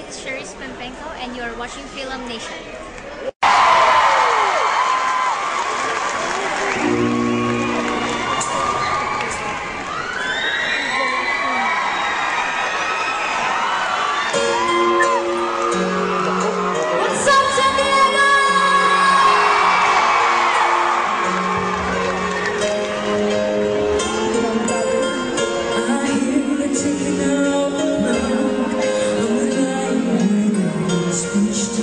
it's Cherise Pempenko and you're watching Film Nation. What's up, San Diego? I hear you taking out the love of the night when it's finished.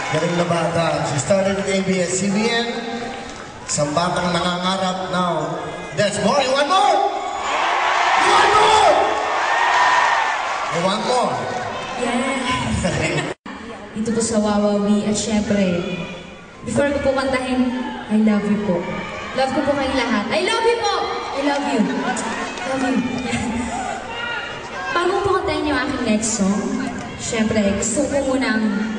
Galing na bata. She started with ABS-CBN. Isang batang nangangarap now. That's more. You want more? You want more? You want more? Yeah. Dito po sa Wawawi at syempre, before ko po kantahin, I love you po. Love ko po kayong lahat. I love you po! I love you. Love you. Bago po kantahin yung aking next song, syempre, gusto ko munang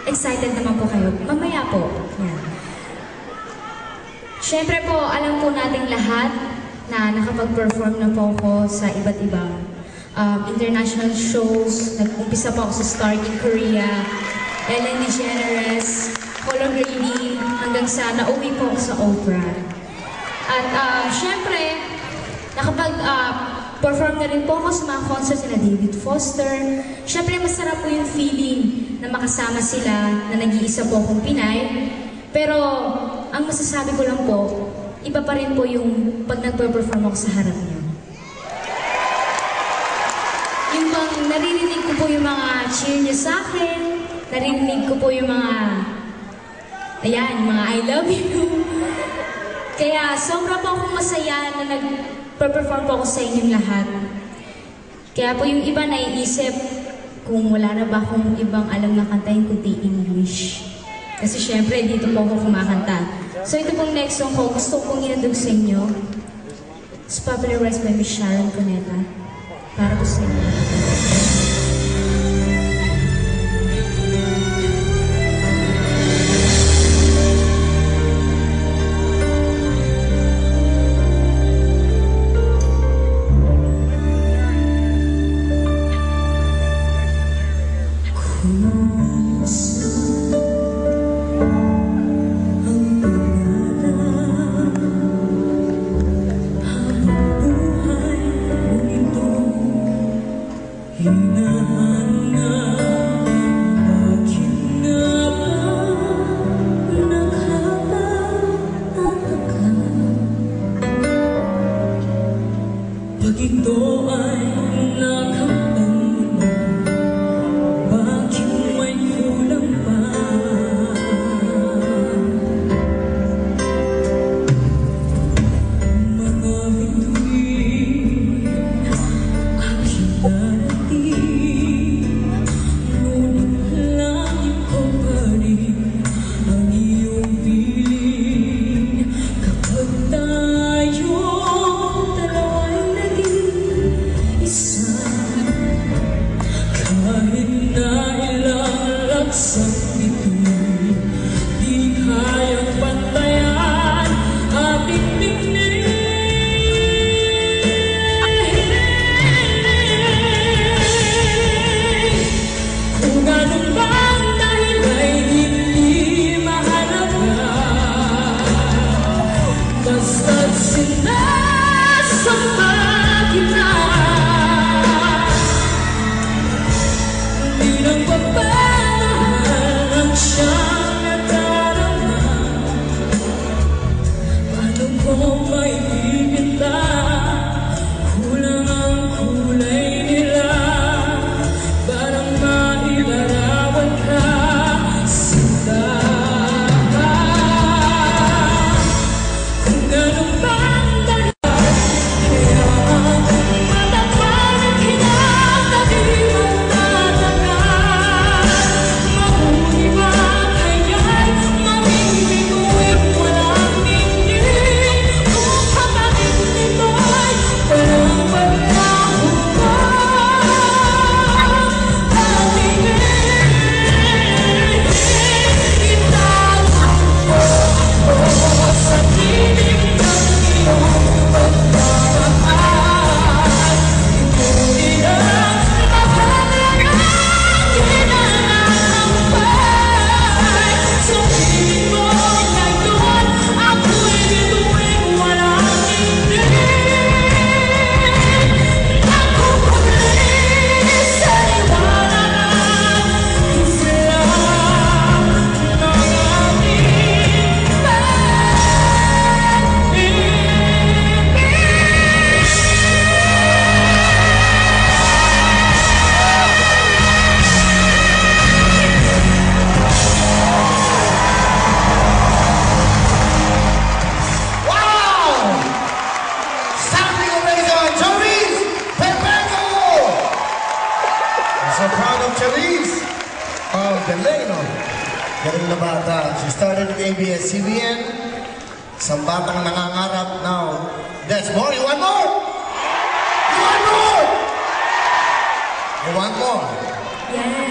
excited naman po kayo. Mamaya po. Yan. Syempre po, alam po nating lahat na nakapag-perform na po ako sa iba't ibang international shows. Nag-umpisa po ako sa Stark in Korea, Ellen DeGeneres, Color Gravy, hanggang sa nauwi po ako sa Oprah. At syempre, nakapag-perform na rin po ako sa mga concerts nila David Foster. Syempre, masarap po yung feeling na makasama sila, na nag-iisa po akong Pinay. Pero, ang masasabi ko lang po, iba pa rin po yung pag nag-perform ako sa harap niyo. Yung bang naririnig ko po yung mga cheer niyo sa akin, naririnig ko po yung mga, ayan, yung mga I love you. Kaya, sobra po akong masaya na nag-perform po ako sa inyong lahat. Kaya po yung iba naiisip, kung wala na ba akong ibang alam na kantahin kundi English. Kasi syempre, dito po ako kumakanta. So ito pong next song ko, gusto kong inadog sa inyo. It's popularized by Miss Sharon Cuneta. Para po sa inyo. Ganun ba Galing na bata. She started in ABS-CBN. Isang batang nangangarap now. There's more. You want more? You want more? You want more? Yes.